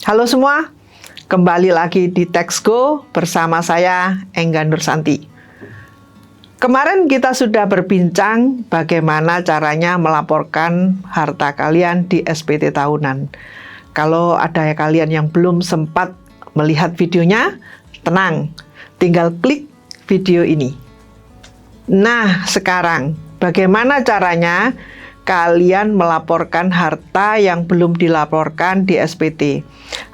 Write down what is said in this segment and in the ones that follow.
Halo semua, kembali lagi di TaxGo bersama saya, Engga Nursanti. Kemarin kita sudah berbincang bagaimana caranya melaporkan harta kalian di SPT tahunan. Kalau ada kalian yang belum sempat melihat videonya, tenang, tinggal klik video ini. Nah, sekarang bagaimana caranya kalian melaporkan harta yang belum dilaporkan di SPT?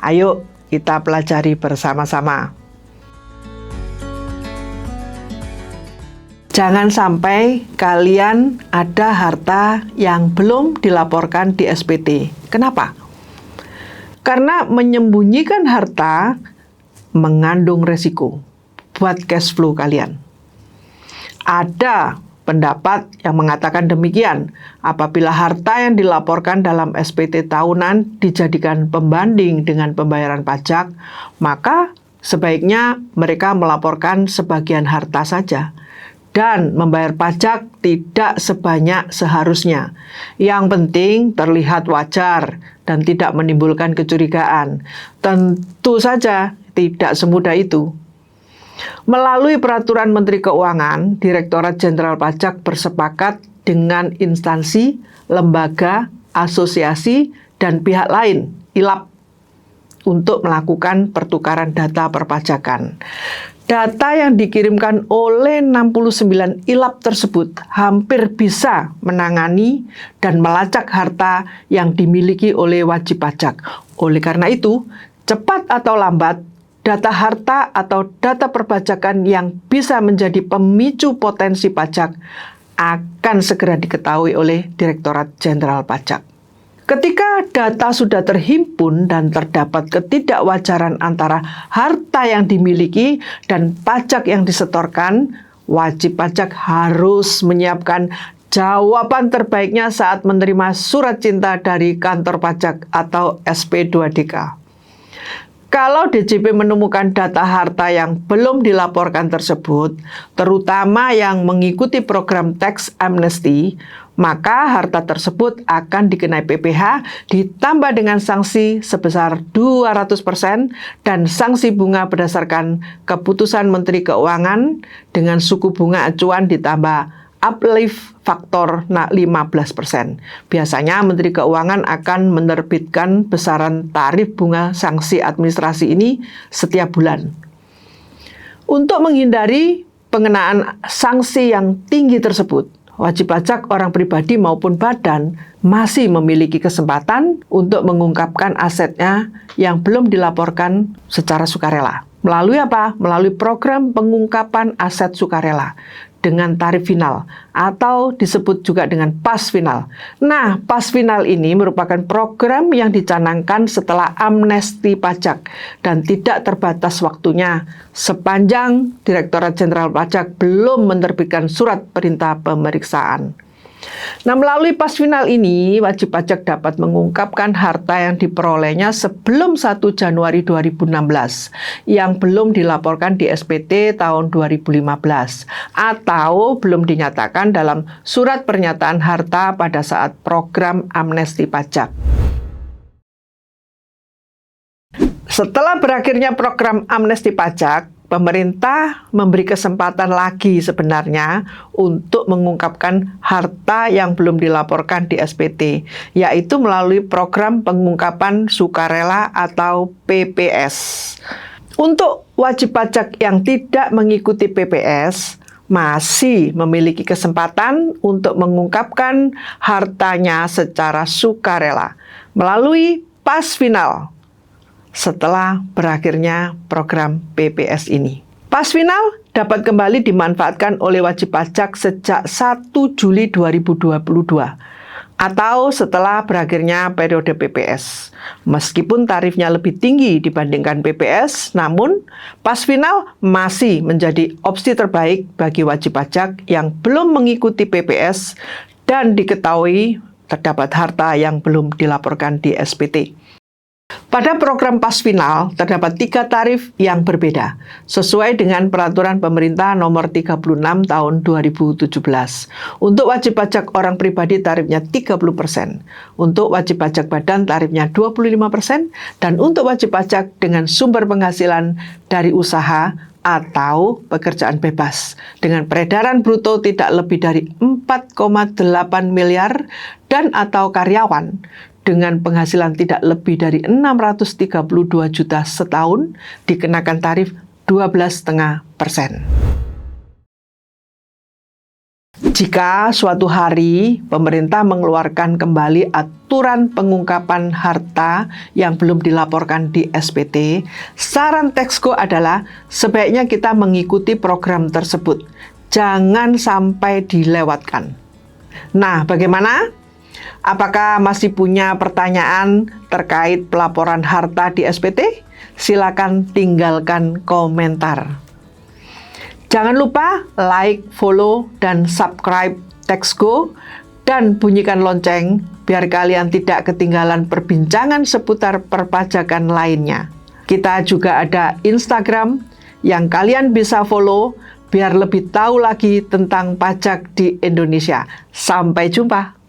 Ayo kita pelajari bersama-sama. Jangan sampai kalian ada harta yang belum dilaporkan di SPT. Kenapa? Karena menyembunyikan harta mengandung resiko buat cash flow kalian. Ada pendapat yang mengatakan demikian, apabila harta yang dilaporkan dalam SPT tahunan dijadikan pembanding dengan pembayaran pajak, maka sebaiknya mereka melaporkan sebagian harta saja dan membayar pajak tidak sebanyak seharusnya. Yang penting terlihat wajar dan tidak menimbulkan kecurigaan. Tentu saja tidak semudah itu. Melalui peraturan Menteri Keuangan, Direktorat Jenderal Pajak bersepakat dengan instansi, lembaga, asosiasi, dan pihak lain, ILAP, untuk melakukan pertukaran data perpajakan. Data yang dikirimkan oleh 69 ILAP tersebut hampir bisa menangani dan melacak harta yang dimiliki oleh wajib pajak. Oleh karena itu, cepat atau lambat, data harta atau data perpajakan yang bisa menjadi pemicu potensi pajak akan segera diketahui oleh Direktorat Jenderal Pajak. Ketika data sudah terhimpun dan terdapat ketidakwajaran antara harta yang dimiliki dan pajak yang disetorkan, wajib pajak harus menyiapkan jawaban terbaiknya saat menerima surat cinta dari kantor pajak atau SP2DK. Kalau DJP menemukan data harta yang belum dilaporkan tersebut, terutama yang mengikuti program tax amnesty, maka harta tersebut akan dikenai PPh ditambah dengan sanksi sebesar 200% dan sanksi bunga berdasarkan keputusan Menteri Keuangan dengan suku bunga acuan ditambah uplift faktor 15%. Biasanya Menteri Keuangan akan menerbitkan besaran tarif bunga sanksi administrasi ini setiap bulan. Untuk menghindari pengenaan sanksi yang tinggi tersebut, wajib pajak orang pribadi maupun badan masih memiliki kesempatan untuk mengungkapkan asetnya yang belum dilaporkan secara sukarela. Melalui apa? Melalui program pengungkapan aset sukarela dengan tarif final atau disebut juga dengan pas final. Nah, pas final ini merupakan program yang dicanangkan setelah amnesti pajak dan tidak terbatas waktunya sepanjang Direktorat Jenderal Pajak belum menerbitkan surat perintah pemeriksaan. Nah, melalui pas final ini, wajib pajak dapat mengungkapkan harta yang diperolehnya sebelum 1 Januari 2016 yang belum dilaporkan di SPT tahun 2015 atau belum dinyatakan dalam surat pernyataan harta pada saat program amnesti pajak. Setelah berakhirnya program amnesti pajak, pemerintah memberi kesempatan lagi sebenarnya untuk mengungkapkan harta yang belum dilaporkan di SPT, yaitu melalui program pengungkapan sukarela atau PPS. Untuk wajib pajak yang tidak mengikuti PPS, masih memiliki kesempatan untuk mengungkapkan hartanya secara sukarela melalui pas final setelah berakhirnya program PPS ini. Pas final dapat kembali dimanfaatkan oleh wajib pajak sejak 1 Juli 2022 atau setelah berakhirnya periode PPS. Meskipun tarifnya lebih tinggi dibandingkan PPS, namun pas final masih menjadi opsi terbaik bagi wajib pajak yang belum mengikuti PPS dan diketahui terdapat harta yang belum dilaporkan di SPT. Pada program pas final, terdapat 3 tarif yang berbeda, sesuai dengan Peraturan Pemerintah Nomor 36 Tahun 2017. Untuk wajib pajak orang pribadi tarifnya 30%, untuk wajib pajak badan tarifnya 25%, dan untuk wajib pajak dengan sumber penghasilan dari usaha atau pekerjaan bebas, dengan peredaran bruto tidak lebih dari 4,8 miliar dan atau karyawan dengan penghasilan tidak lebih dari 632 juta setahun dikenakan tarif 12,5%. Jika suatu hari pemerintah mengeluarkan kembali aturan pengungkapan harta yang belum dilaporkan di SPT, saran Texco adalah sebaiknya kita mengikuti program tersebut. Jangan sampai dilewatkan. Nah, bagaimana? Apakah masih punya pertanyaan terkait pelaporan harta di SPT? Silakan tinggalkan komentar. Jangan lupa like, follow, dan subscribe Texco dan bunyikan lonceng biar kalian tidak ketinggalan perbincangan seputar perpajakan lainnya. Kita juga ada Instagram yang kalian bisa follow biar lebih tahu lagi tentang pajak di Indonesia. Sampai jumpa.